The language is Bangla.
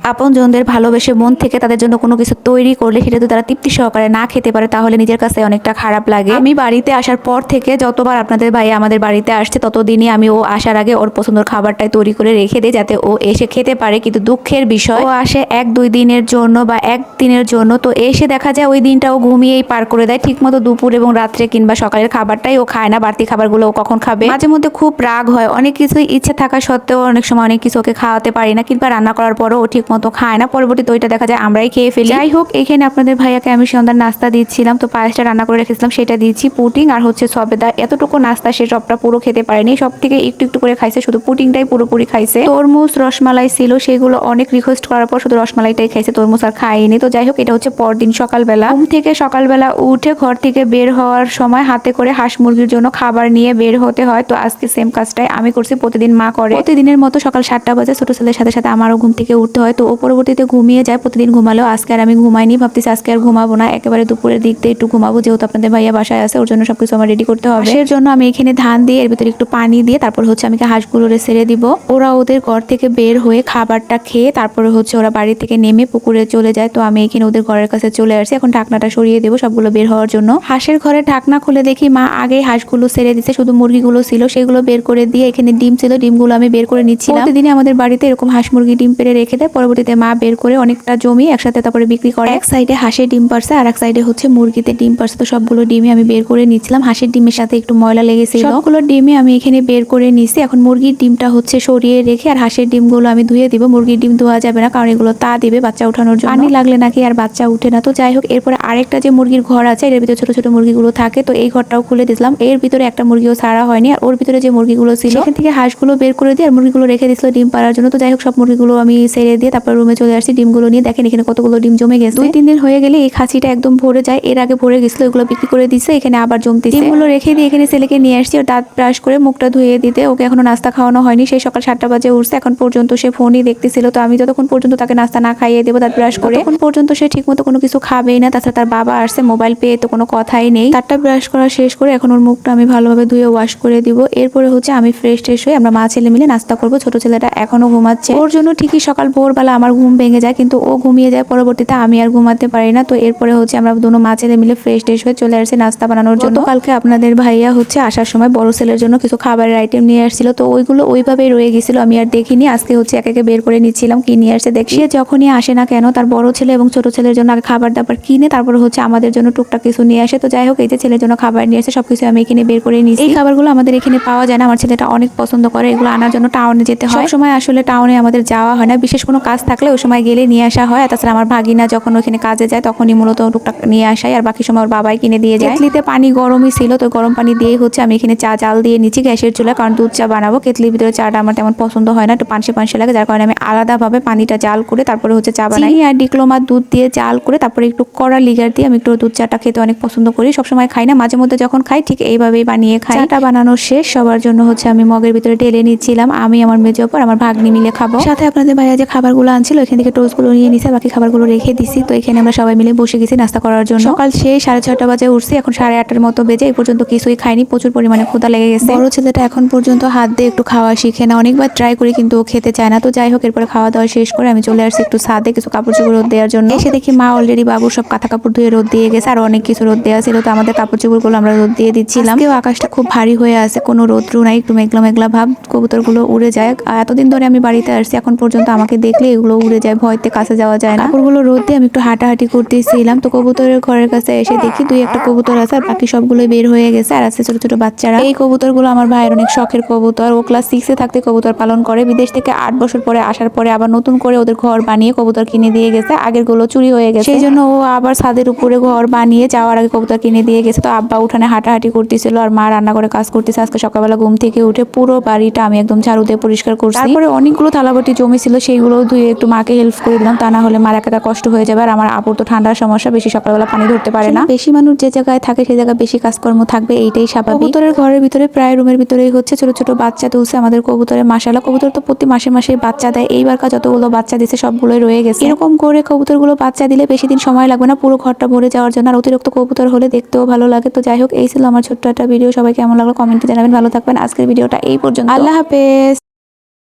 আপনজনদের ভালোবেসে মন থেকে তাদের জন্য কোনো কিছু তৈরি করলে সেটা যদি তারা তৃপ্তি সহকারে না খেতে পারে তাহলে নিজের কাছে অনেকটা খারাপ লাগে। আমি বাড়িতে আসার পর থেকে যতবার আপনাদের ভাই আমাদের বাড়িতে আসছে ততদিনই আমি ও আসার আগে ওর পছন্দের খাবারটাই তৈরি করে রেখে দিই যাতে ও এসে খেতে পারে। কিন্তু দুঃখের বিষয় ও আসে 1-2 দিনের জন্য বা একদিনের জন্য, তো এসে দেখা যায় ওই দিনটা ও ঘুমিয়েই পার করে দেয়। ঠিকমতো দুপুর এবং রাত্রে কিংবা সকালের খাবারটাই ও খায় না, বাড়তি খাবারগুলো ও কখন খাবে। মাঝে মধ্যে খুব রাগ হয়, অনেক কিছুই ইচ্ছে থাকা সত্ত্বেও অনেক সময় অনেক কিছু ওকে খাওয়াতে পারি না, কিংবা রান্না করার পরও ও ঠিক মতো খায় না, পরবর্তীতে ওইটা দেখা যায় আমরাই খেয়ে ফেলি। যাই হোক, এখানে আপনাদের ভাইয়াকে আমি সন্ধ্যার নাস্তা দিচ্ছিলাম, তো পায়েসটা রান্না করে রেখেছিলাম সেটা দিচ্ছি, পুটিং আর হচ্ছে সবেদা। এতটুকু নাস্তা সে সবটা পুরো খেতে পারেনি, সব থেকে একটু একটু করে খাইছে, শুধু পুটিংটাই পুরোপুরি খাইছে। তরমুজ রসমালাই ছিল, সেগুলো অনেক রিকোয়েস্ট করার পর শুধু রসমালাইটাই খাইছে, তরমুজ আর খাইনি। তো যাই হোক, এটা হচ্ছে পরদিন সকালবেলা। ঘুম থেকে সকালবেলা উঠে ঘর থেকে বের হওয়ার সময় হাতে করে হাঁস মুরগির জন্য খাবার নিয়ে বের হতে হয়। তো আজকে সেম কাজটাই আমি করছি, প্রতিদিন মা করে। প্রতিদিনের মতো সকাল 7টা বাজে ছোট ছেলের সাথে সাথে আমারও ঘুম থেকে উঠতে হয়, তো ও পরবর্তীতে ঘুমিয়ে যায়। প্রতিদিন ঘুমালেও আজকে আর আমি ঘুমাইনি, ভাবতেছি আজকে আর ঘুমাবো না, একেবারে দুপুরের দিক দিয়ে একটু ঘুমাবো, যেহেতু আপনাদের ভাইয়া বাসায় আছে, ওর জন্য সবকিছু আমার রেডি করতে হবে। এর জন্য আমি এখানে ধান দিয়ে এর ভিতরে একটু পানি দিয়ে তারপর হচ্ছে আমি হাঁসগুলোরে ছেড়ে দিব। ওরা ওদের ঘর থেকে বের হয়ে খাবারটা খেয়ে তারপরে হচ্ছে ওরা বাড়ি থেকে নেমে পুকুরে চলে যায়। তো আমি এখানে ওদের ঘরের কাছে চলে আসছি, এখন ঢাকনাটা সরিয়ে দেবো সবগুলো বের হওয়ার জন্য। হাঁসের ঘরে ঢাকনা খুলে দেখি মা আগেই হাঁসগুলো ছেড়ে দিচ্ছে, শুধু মুরগিগুলো ছিল সেগুলো বের করে দিয়ে এখানে ডিম ছিল, ডিমগুলো আমি বের করে নিচ্ছিলাম। প্রতিদিনই আমাদের বাড়িতে এরকম হাঁস মুরগি ডিম পেড়ে রেখে দেয়, পরবর্তীতে মা বের করে অনেকটা জমি একসাথে তারপরে বিক্রি করে। এক সাইডে হাঁসের ডিম পারছে আর এক সাইডে হচ্ছে মুরগিতে ডিম পারছে, তো সবগুলো ডিমই আমি বের করে নিচ্ছিলাম। হাঁসের ডিমের সাথে একটু ময়লা লেগেছিল, সবগুলো ডিমই আমি এখানে বের করে নিচ্ছি। এখন মুরগির ডিমটা হচ্ছে সরিয়ে রেখে আর হাঁসের ডিমগুলো আমি ধুয়ে দিব। মুরগির ডিম ধোয়া যাবে না, কারণ এগুলো তা দিবে বাচ্চা ওঠানোর জন্য, পানি লাগলে নাকি আর বাচ্চা উঠে না। তো যাই হোক, এরপরে আরেকটা যে মুরগির ঘর আছে এর ভিতরে ছোট ছোট মুরগিগুলো থাকে, তো এই ঘরটাও খুলে দিলাম। এর ভিতরে একটা মুরগিও ছাড়া হয়নি, আর ওর ভিতরে যে মুরগিগুলো ছিল সেখান থেকে হাঁসগুলো বের করে দিয়ে আর মুরগিগুলো রেখে দিয়েছিল ডিম পাড়ার জন্য। তো যাই হোক, সব মুরগিগুলো আমি ছেড়ে দিয়ে তারপর রুমে চলে আসছি ডিমগুলো নিয়ে। দেখেন এখানে কতগুলো ডিম জমে গেছে। 2-3 দিন হয়ে গেলে এই খাসিটা একদম ভরে যায়, এর আগে ভরে গেছিল, এগুলো বিক্রি করে দিচ্ছে, এখানে আবার জমতেছে। ডিমগুলো রেখে দিয়ে এখানে ছেলেকে নিয়ে আসছি ওর দাঁত ব্রাশ করে মুখটা ধুয়ে দিতে। ওকে এখনো নাস্তা খাওয়ানো হয়নি, সেই সকাল 7টা বাজে উঠছে, এখন পর্যন্ত সে ফোনই দেখতেছিল। তো আমি যতক্ষণ পর্যন্ত তাকে নাস্তা না খাইয়ে দেবো দাঁত ব্রাশ করে তখন পর্যন্ত সে ঠিক মতো কোনো কিছু খাবেই না। তাছাড়া তার বাবা আসছে, মোবাইল পেয়ে তো কোনো কথাই নেই। দাঁতটা ব্রাশ করা শেষ করে এখন ওর মুখটা আমি ভালোভাবে ধুয়ে ওয়াশ করে দিব। এরপরে হচ্ছে আমি ফ্রেশ হয়ে আমরা মা ছেলে মিলে নাস্তা করবো। ছোট ছেলেটা এখনো ঘুমাচ্ছে, ওর জন্য ঠিকই সকাল ভোরবেলা আমার ঘুম ভেঙে যায়, কিন্তু ও ঘুমিয়ে যায়, পরবর্তীতে আমি আর ঘুমাতে পারি না। তো এরপরে হচ্ছে আমরা দুনো মা ছেলে মিলে ফ্রেশ হয়ে চলে আসছি নাস্তা বানানোর জন্য। কালকে আপনাদের ভাইয়া হচ্ছে আসার সময় বড় ছেলের জন্য কিছু খাবারের আইটেম নিয়ে আসছিল, তো ওইগুলো ওইভাবেই রয়ে গেছিল, আমি আর দেখিনি। আজকে হচ্ছে এক একে বের করে নিচ্ছিলাম কি নিয়ে আসছে দেখি। সে যখনই আসে না কেন তার বড় ছেলে এবং ছোট ছেলের জন্য আগে খাবার দাবার কিনে তারপরে হচ্ছে আমাদের জন্য টুকটাক কিছু নিয়ে আসে। তো যাই হোক, এই যে ছেলের জন্য খাবার নিয়ে আসে সবকিছু আমি এখানে বের করে নিয়েছি। এই খাবারগুলো আমাদের এখানে পাওয়া যায় না, আমার ছেলেটা অনেক পছন্দ করে, এগুলো আনার জন্য টাউনে যেতে হয়। সময় আসলে টাউনে আমাদের যাওয়া হয় না, বিশেষ কোনো কাজ থাকলে ওই সময় গেলে নিয়ে আসা হয়। তাছাড়া আমার ভাগিনা যখন ওখানে কাজে যায় তখনই মূলত টুকটাক নিয়ে আসায়, আর বাকি সময় ওর বাবাই কিনে দিয়ে যায়। কেতলিতে পানি গরমই ছিল, তো গরম পানি দিয়ে হচ্ছে আমি এখানে চা জাল দিয়ে নিচ্ছি গ্যাসের চুলা, কারণ দুধ চা বানাবো। কেতলির ভিতরে চাটা আমার তেমন পছন্দ হয় না, একটু পানসে লাগে, যার কারণে আমি আলাদাভাবে পানিটা জাল করে তারপরে হচ্ছে চা বানাই। আর ডিপ্লোমা দুধ দিয়ে জাল করে তারপরে একটু কড়া লিগার দিয়ে আমি একটু দুধ চাটা খেতে অনেক পছন্দ করি। সবসময় খাই না, মাঝে মধ্যে যখন খাই ঠিক এইভাবেই বানিয়ে খাই। চাটা বানানো শেষ, সবার জন্য হচ্ছে আমি মগের ভিতরে ঢেলে নিচ্ছিলাম। আমি আমার মেজো পর আমার ভাগ্নি মিলে খাবো। সাথে আপনাদের ভাইয়া যে খাবারগুলো আনছিল এখান থেকে টোস্টগুলো নিয়ে নিছে, বাকি খাবারগুলো রেখে দিছি। তো এখানে আমরা সবাই মিলে বসে গেছি নাস্তা করার জন্য। সকাল সেই 6:30 বাজে উঠছি, এখন 8:30-এর মতো বেজে এই পর্যন্ত কিছুই খাইনি, প্রচুর পরিমাণে ক্ষুধা লেগে গেছে। বড় ছেলেটা এখন পর্যন্ত হাত দিয়ে একটু খাওয়া শিখে না, অনেকবার ট্রাই করি কিন্তু ও খেতে চায় না। তো যাই হোক, এরপরে খাওয়া দাওয়া শেষ করে আমি চলে আসছি একটু ছাদে কিছু কাপড় চোপড় রোদ দেওয়ার জন্য। এসে দেখি মা অলরেডি বাবুর সব কাঁথা কাপড় ধুয়ে রোদ দিয়ে গেছে, আর অনেক কিছু রোদ দেওয়া ছিল, তো আমাদের কাপড় চোপড়গুলো আমরা রোদ দিয়ে দিচ্ছিলাম। কেউ আকাশটা খুব ভারী হয়ে আছে, কোনো রোদ্রু নাই, একটু মেঘলা মেঘলা ভাব, কবুতরগুলো উড়ে যায়। এতদিন ধরে আমি বাড়িতে আসছি, এখন পর্যন্ত আমাকে দেখলে এগুলো উড়ে যায়, ভয়তে কাছে যাওয়া যায় না। কাপড়গুলো রোদ দিয়ে আমি একটু হাঁটাহাঁটি করতেছিলাম, তো কবুতরের ঘরের কাছে এসে দেখি 2-1টা কবুতর আছে, আর বাকি সবগুলো বের হয়ে গেছে, আর আছে ছোট ছোট বাচ্চারা। এই কবুতরগুলো আমার ভাইয়ের অনেক শখের কবুতর, ও ক্লাস 6-এ থাকতে কবুতর পালন করে। বিদেশ থেকে 8 বছর পরে আসার পরে আবার নতুন করে ওদের ঘর বানিয়ে কবুতর কিনে দিয়ে গেছে, আগের গুলো চুরি হয়ে গেছে, সেই জন্য ও আবার ছাদের উপরে ঘর বানিয়ে যাওয়ার আগে কবুতর কিনে দিয়ে গেছে। তো আব্বা উঠানে হাঁটাহাঁটি করতেছিল আর মা রান্না করে কাজ করতেছে। আজকে সকালবেলা ঘুম থেকে উঠে পুরো বাড়িটা আমি একদম ঝাড়ু দিয়ে পরিষ্কার করছি। তারপরে অনেকগুলো থালাবাটি জমি ছিল, সেইগুলো ধুয়ে একটু মাকে হেল্প করে দিলাম, তা না হলে মার একা কষ্ট হয়ে যাবে। আর আমার আপুর তো ঠান্ডার সমস্যা, বেশি সকালবেলা পানি ধরতে পারে না। বেশি মানুষ যে জায়গায় থাকে সেই জায়গায় বেশি কাজকর্ম থাকবে, এইটাই স্বাভাবিক। কবুতরের ঘরের ভিতরে প্রায় রুমের ভিতরেই হচ্ছে ছোট ছোট বাচ্চা তুলছে আমাদের কবুতরের। মাশাআল্লাহ, কবুতর তো প্রতি মাসে মাসে বাচ্চা দেয়, এইবারকার যতগুলো বাচ্চা দিছে সবগুলোই রয়ে গেছে। এরকম করে কবুতরগুলো বাচ্চা দিলে বেশি দিন সময় লাগবে না পুরো ঘরটা ভরে যাওয়ার জন্য, আর অতিরিক্ত কবুতর হলে দেখতেও ভালো লাগে। তো যাই হোক, এই ছিল আমার ছোট্ট একটা ভিডিও। সবাই কেমন লাগলো কমেন্টে জানাবেন, ভালো থাকবেন। আজকের ভিডিওটা এই পর্যন্ত, আল্লাহ হাফেজ।